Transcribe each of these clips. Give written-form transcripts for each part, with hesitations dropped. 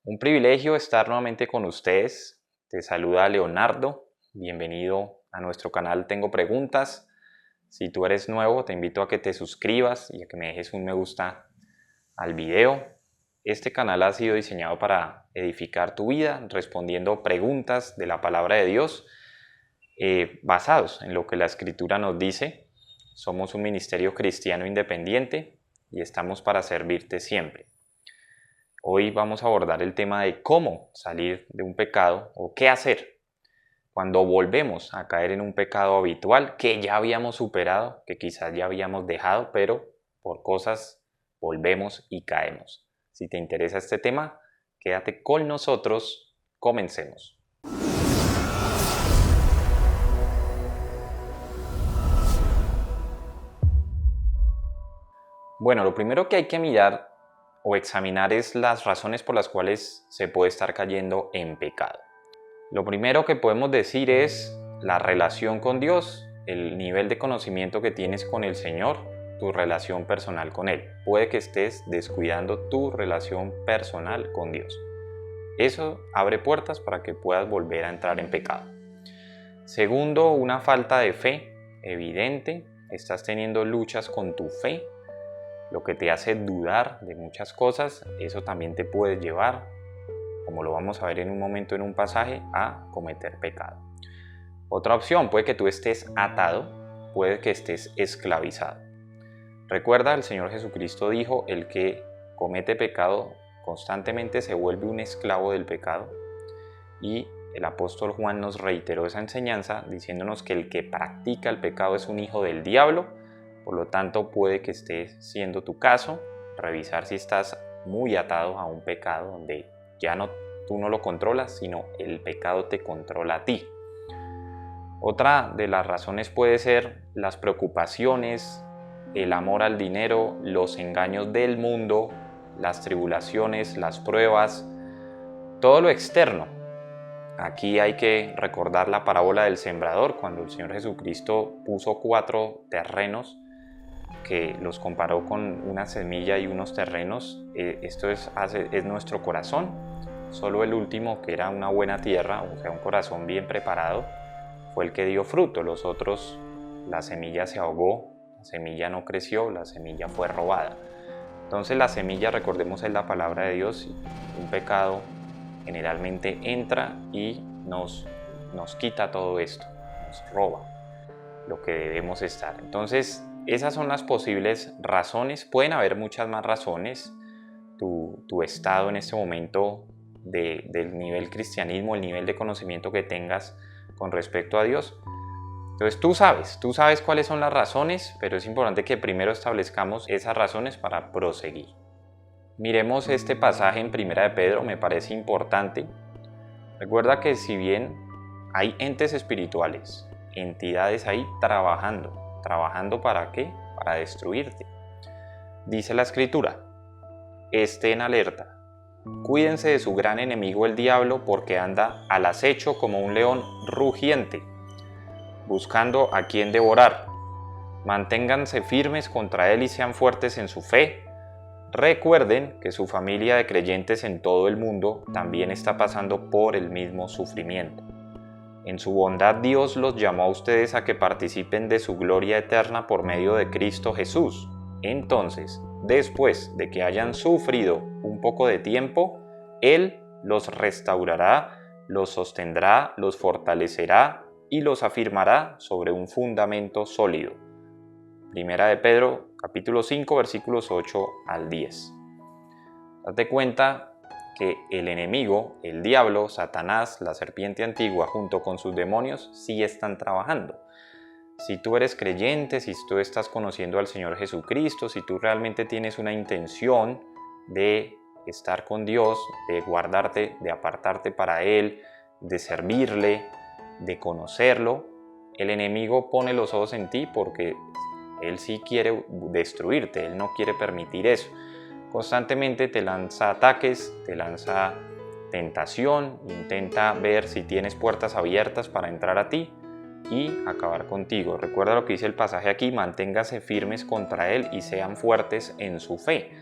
Un privilegio estar nuevamente con ustedes. Te saluda Leonardo. Bienvenido a nuestro canal Tengo Preguntas. Si tú eres nuevo, te invito a que te suscribas y a que me dejes un me gusta al video. Este canal ha sido diseñado para edificar tu vida, respondiendo preguntas de la palabra de Dios, basados en lo que la Escritura nos dice. Somos un ministerio cristiano independiente y estamos para servirte siempre. Hoy vamos a abordar el tema de cómo salir de un pecado o qué hacer cuando volvemos a caer en un pecado habitual que ya habíamos superado, que quizás ya habíamos dejado, pero por cosas volvemos y caemos. Si te interesa este tema, quédate con nosotros. Comencemos. Bueno, lo primero que hay que mirar o examinar es las razones por las cuales se puede estar cayendo en pecado. Lo primero que podemos decir es la relación con Dios, el nivel de conocimiento que tienes con el Señor, tu relación personal con Él. Puede que estés descuidando tu relación personal con Dios. Eso abre puertas para que puedas volver a entrar en pecado. Segundo, una falta de fe evidente. Estás teniendo luchas con tu fe, lo que te hace dudar de muchas cosas. Eso también te puede llevar, como lo vamos a ver en un momento en un pasaje, a cometer pecado. Otra opción, puede que tú estés atado, puede que estés esclavizado. Recuerda, el Señor Jesucristo dijo, el que comete pecado constantemente se vuelve un esclavo del pecado, y el apóstol Juan nos reiteró esa enseñanza diciéndonos que el que practica el pecado es un hijo del diablo. Por lo tanto, puede que esté siendo tu caso, revisar si estás muy atado a un pecado donde ya tú no lo controlas, sino el pecado te controla a ti. Otra de las razones puede ser las preocupaciones, el amor al dinero, los engaños del mundo, las tribulaciones, las pruebas, todo lo externo. Aquí hay que recordar la parábola del sembrador, cuando el Señor Jesucristo puso 4 terrenos, que los comparó con una semilla y unos terrenos. Esto es nuestro corazón. Solo el último, que era una buena tierra, o sea, un corazón bien preparado, fue el que dio fruto. Los otros, la semilla se ahogó, la semilla no creció, la semilla fue robada. Entonces la semilla, recordemos, es la palabra de Dios. Un pecado generalmente entra y nos quita todo esto, nos roba lo que debemos estar. Entonces, esas son las posibles razones. Pueden haber muchas más razones. Tu estado en este momento del nivel cristianismo, el nivel de conocimiento que tengas con respecto a Dios. Entonces tú sabes cuáles son las razones, pero es importante que primero establezcamos esas razones para proseguir. Miremos este pasaje en 1 de Pedro, me parece importante. Recuerda que si bien hay entes espirituales, entidades ahí trabajando ¿para qué? Para destruirte. Dice la Escritura, estén alerta, cuídense de su gran enemigo el diablo, porque anda al acecho como un león rugiente, buscando a quien devorar. Manténganse firmes contra él y sean fuertes en su fe. Recuerden que su familia de creyentes en todo el mundo también está pasando por el mismo sufrimiento. En su bondad Dios los llamó a ustedes a que participen de su gloria eterna por medio de Cristo Jesús. Entonces, después de que hayan sufrido un poco de tiempo, Él los restaurará, los sostendrá, los fortalecerá y los afirmará sobre un fundamento sólido. Primera de Pedro, capítulo 5, versículos 8 al 10. Date cuenta que el enemigo, el diablo, Satanás, la serpiente antigua, junto con sus demonios, sí están trabajando. Si tú eres creyente, si tú estás conociendo al Señor Jesucristo, si tú realmente tienes una intención de estar con Dios, de guardarte, de apartarte para Él, de servirle, de conocerlo, el enemigo pone los ojos en ti porque él sí quiere destruirte, él no quiere permitir eso. Constantemente te lanza ataques, te lanza tentación, intenta ver si tienes puertas abiertas para entrar a ti y acabar contigo. Recuerda lo que dice el pasaje aquí, manténgase firmes contra él y sean fuertes en su fe.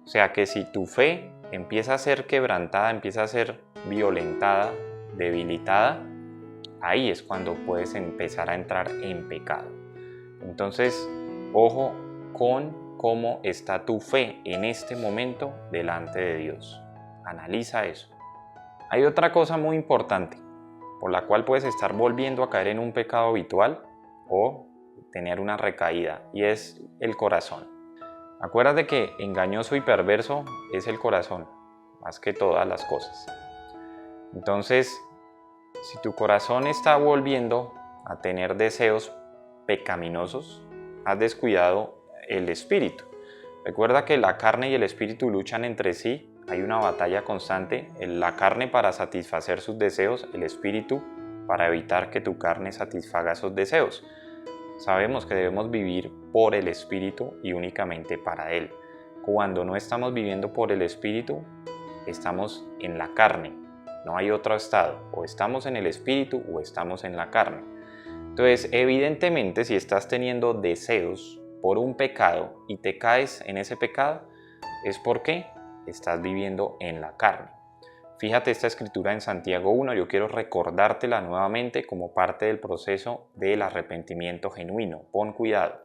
O sea que si tu fe empieza a ser quebrantada, empieza a ser violentada, debilitada, ahí es cuando puedes empezar a entrar en pecado. Entonces, ojo con cómo está tu fe en este momento delante de Dios. Analiza eso. Hay otra cosa muy importante por la cual puedes estar volviendo a caer en un pecado habitual o tener una recaída, y es el corazón. Acuérdate que engañoso y perverso es el corazón, más que todas las cosas. Entonces, si tu corazón está volviendo a tener deseos pecaminosos, has descuidado el espíritu. Recuerda que la carne y el espíritu luchan entre sí, hay una batalla constante, la carne para satisfacer sus deseos, el espíritu para evitar que tu carne satisfaga esos deseos. Sabemos que debemos vivir por el espíritu y únicamente para él. Cuando no estamos viviendo por el espíritu, estamos en la carne, no hay otro estado, o estamos en el espíritu o estamos en la carne. Entonces, evidentemente, si estás teniendo deseos por un pecado y te caes en ese pecado, es porque estás viviendo en la carne. Fíjate esta escritura en Santiago 1, yo quiero recordártela nuevamente como parte del proceso del arrepentimiento genuino. Pon cuidado.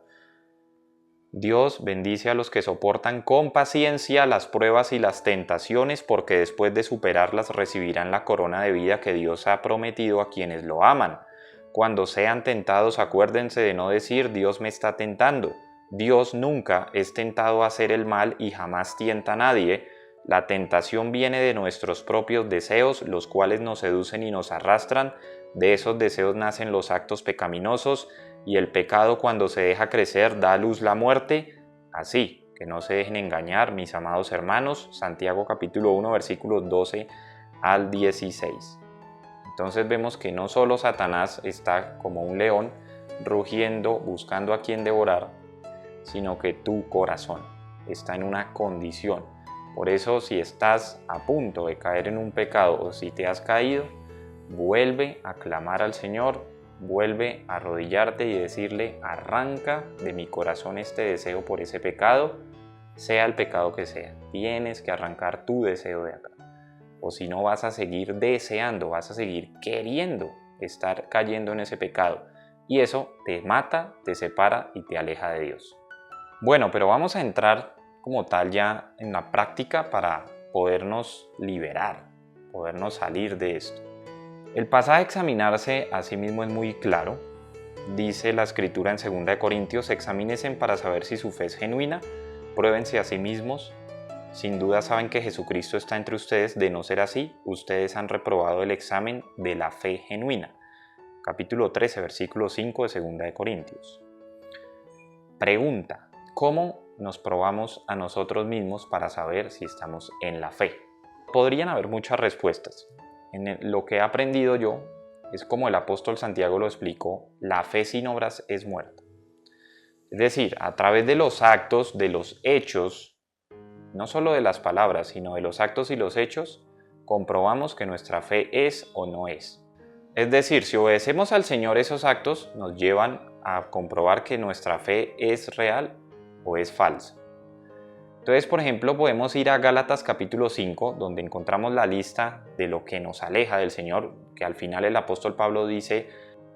Dios bendice a los que soportan con paciencia las pruebas y las tentaciones, porque después de superarlas recibirán la corona de vida que Dios ha prometido a quienes lo aman. Cuando sean tentados, acuérdense de no decir Dios me está tentando. Dios nunca es tentado a hacer el mal y jamás tienta a nadie. La tentación viene de nuestros propios deseos, los cuales nos seducen y nos arrastran. De esos deseos nacen los actos pecaminosos, y el pecado, cuando se deja crecer, da a luz la muerte. Así que no se dejen engañar, mis amados hermanos. Santiago capítulo 1, versículos 12 al 16. Entonces vemos que no solo Satanás está como un león rugiendo, buscando a quien devorar, sino que tu corazón está en una condición. Por eso, si estás a punto de caer en un pecado o si te has caído, vuelve a clamar al Señor, vuelve a arrodillarte y decirle: arranca de mi corazón este deseo por ese pecado, sea el pecado que sea. Tienes que arrancar tu deseo de acá. O si no, vas a seguir deseando, vas a seguir queriendo estar cayendo en ese pecado. Y eso te mata, te separa y te aleja de Dios. Bueno, pero vamos a entrar como tal ya en la práctica para podernos liberar, podernos salir de esto. El pasaje a examinarse a sí mismo es muy claro. Dice la escritura en 2 Corintios: examínense para saber si su fe es genuina, pruébense a sí mismos. Sin duda saben que Jesucristo está entre ustedes, de no ser así, ustedes han reprobado el examen de la fe genuina. Capítulo 13, versículo 5 de 2 Corintios. Pregunta: ¿cómo nos probamos a nosotros mismos para saber si estamos en la fe? Podrían haber muchas respuestas. Lo que he aprendido yo es como el apóstol Santiago lo explicó: la fe sin obras es muerta. Es decir, a través de los actos, de los hechos, no solo de las palabras, sino de los actos y los hechos, comprobamos que nuestra fe es o no es. Es decir, si obedecemos al Señor, esos actos nos llevan a comprobar que nuestra fe es real o es falsa. Entonces, por ejemplo, podemos ir a Gálatas capítulo 5, donde encontramos la lista de lo que nos aleja del Señor, que al final el apóstol Pablo dice: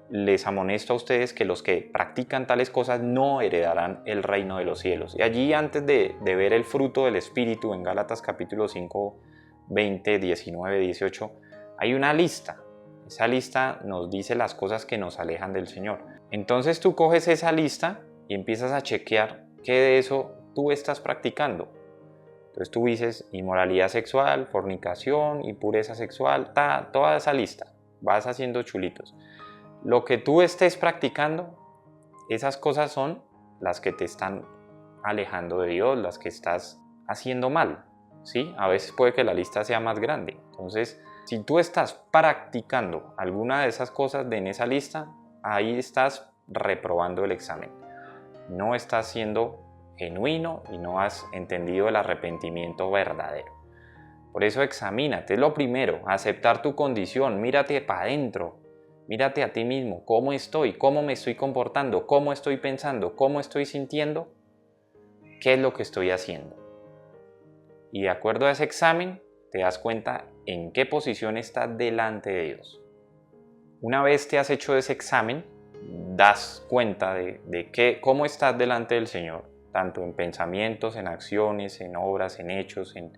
les amonesto a ustedes que los que practican tales cosas no heredarán el reino de los cielos. Y allí, antes de ver el fruto del Espíritu, en Gálatas capítulo 5, 20, 19, 18, hay una lista. Esa lista nos dice las cosas que nos alejan del Señor. Entonces tú coges esa lista y empiezas a chequear qué de eso tú estás practicando. Entonces tú dices: inmoralidad sexual, fornicación, impureza sexual, toda esa lista. Vas haciendo chulitos. Lo que tú estés practicando, esas cosas son las que te están alejando de Dios, las que estás haciendo mal, ¿sí? A veces puede que la lista sea más grande. Entonces, si tú estás practicando alguna de esas cosas en esa lista, ahí estás reprobando el examen. No estás siendo genuino y no has entendido el arrepentimiento verdadero. Por eso examínate, es lo primero, aceptar tu condición, mírate para adentro, mírate a ti mismo, cómo estoy, cómo me estoy comportando, cómo estoy pensando, cómo estoy sintiendo, qué es lo que estoy haciendo. y de acuerdo a ese examen te das cuenta en qué posición estás delante de Dios. Una vez te has hecho ese examen, das cuenta de cómo estás delante del Señor, tanto en pensamientos, en acciones, en obras, en hechos, en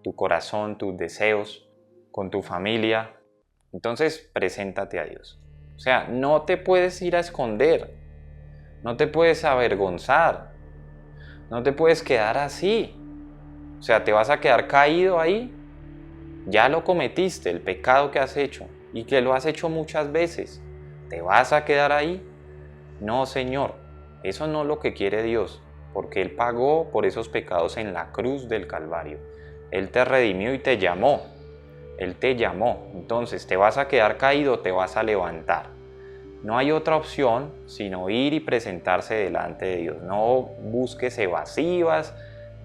tu corazón, tus deseos, con tu familia. Entonces, preséntate a Dios. O sea, no te puedes ir a esconder, no te puedes avergonzar, no te puedes quedar así. O sea, te vas a quedar caído ahí. Ya lo cometiste, el pecado que has hecho, y que lo has hecho muchas veces. ¿Te vas a quedar ahí? No, Señor, eso no es lo que quiere Dios, porque Él pagó por esos pecados en la cruz del Calvario. Él te redimió y te llamó. Él te llamó. Entonces, ¿te vas a quedar caído o te vas a levantar? No hay otra opción sino ir y presentarse delante de Dios. No busques evasivas.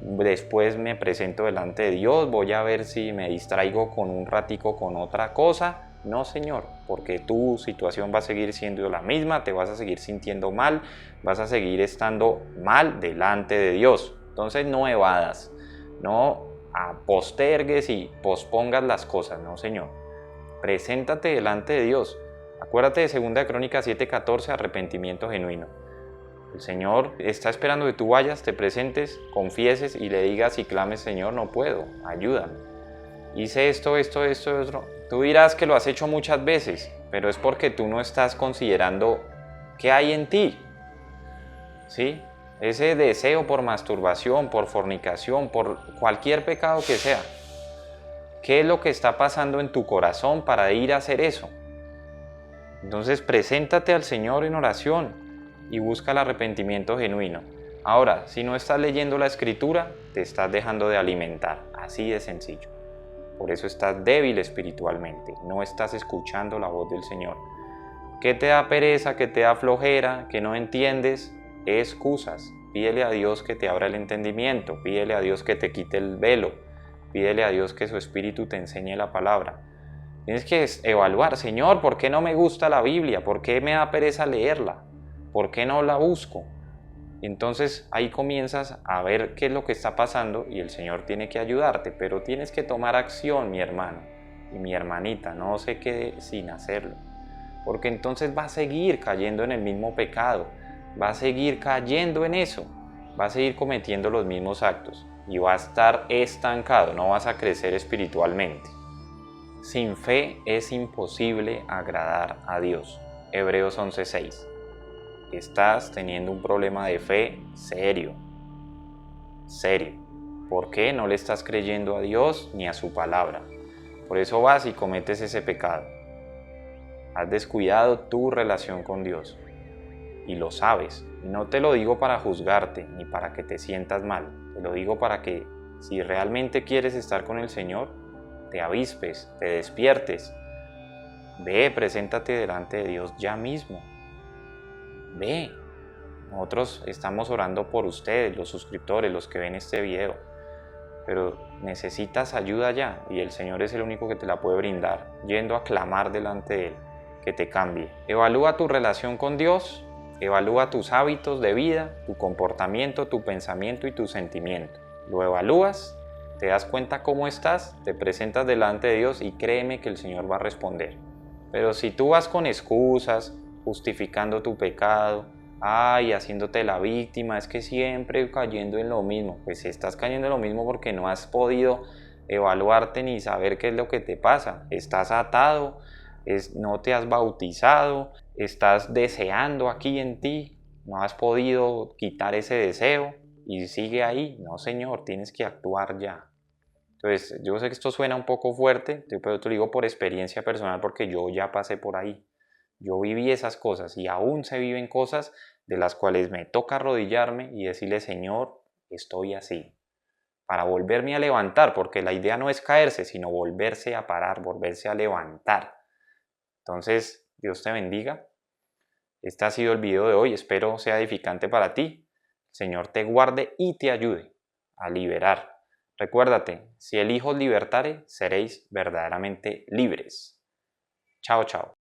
Después me presento delante de Dios, voy a ver si me distraigo con un ratico con otra cosa. No, Señor, porque tu situación va a seguir siendo la misma, te vas a seguir sintiendo mal, vas a seguir estando mal delante de Dios. Entonces no evadas, no postergues y pospongas las cosas, no, Señor. Preséntate delante de Dios. Acuérdate de 2 Crónicas 7:14, arrepentimiento genuino. El Señor está esperando que tú vayas, te presentes, confieses y le digas y clames: Señor, no puedo, ayúdame. Hice esto. Tú dirás que lo has hecho muchas veces, pero es porque tú no estás considerando qué hay en ti. ¿Sí? Ese deseo por masturbación, por fornicación, por cualquier pecado que sea. ¿Qué es lo que está pasando en tu corazón para ir a hacer eso? Entonces preséntate al Señor en oración y busca el arrepentimiento genuino. Ahora, si no estás leyendo la Escritura, te estás dejando de alimentar, así de sencillo. Por eso estás débil espiritualmente, no estás escuchando la voz del Señor. ¿Qué te da pereza, qué te da flojera, que no entiendes? Excusas. Pídele a Dios que te abra el entendimiento, pídele a Dios que te quite el velo, pídele a Dios que su Espíritu te enseñe la palabra. Tienes que evaluar: Señor, ¿por qué no me gusta la Biblia? ¿Por qué me da pereza leerla? ¿Por qué no la busco? Y entonces ahí comienzas a ver qué es lo que está pasando y el Señor tiene que ayudarte, pero tienes que tomar acción, mi hermano y mi hermanita, no se quede sin hacerlo, porque entonces va a seguir cayendo en el mismo pecado, va a seguir cayendo en eso, va a seguir cometiendo los mismos actos y va a estar estancado, no vas a crecer espiritualmente. Sin fe es imposible agradar a Dios. Hebreos 11:6. Estás teniendo un problema de fe serio. Serio. ¿Por qué no le estás creyendo a Dios ni a su palabra? Por eso vas y cometes ese pecado. Has descuidado tu relación con Dios. Y lo sabes. Y no te lo digo para juzgarte ni para que te sientas mal. Te lo digo para que, si realmente quieres estar con el Señor, te avispes, te despiertes. Ve, preséntate delante de Dios ya mismo. Ve. Nosotros estamos orando por ustedes, los suscriptores, los que ven este video. Pero necesitas ayuda ya y el Señor es el único que te la puede brindar, yendo a clamar delante de Él, que te cambie. Evalúa tu relación con Dios, evalúa tus hábitos de vida, tu comportamiento, tu pensamiento y tu sentimiento. Lo evalúas, te das cuenta cómo estás, te presentas delante de Dios y créeme que el Señor va a responder. Pero si tú vas con excusas, justificando tu pecado, haciéndote la víctima, es que siempre cayendo en lo mismo, pues estás cayendo en lo mismo porque no has podido evaluarte ni saber qué es lo que te pasa. Estás atado, no te has bautizado, estás deseando aquí en ti, no has podido quitar ese deseo y sigue ahí. No, Señor, tienes que actuar ya. Entonces, yo sé que esto suena un poco fuerte, pero te lo digo por experiencia personal porque yo ya pasé por ahí. Yo viví esas cosas y aún se viven cosas de las cuales me toca arrodillarme y decirle: Señor, estoy así, para volverme a levantar, porque la idea no es caerse, sino volverse a parar, volverse a levantar. Entonces, Dios te bendiga. Este ha sido el video de hoy, espero sea edificante para ti. El Señor te guarde y te ayude a liberar. Recuérdate, si el Hijo os libertare, seréis verdaderamente libres. Chao, chao.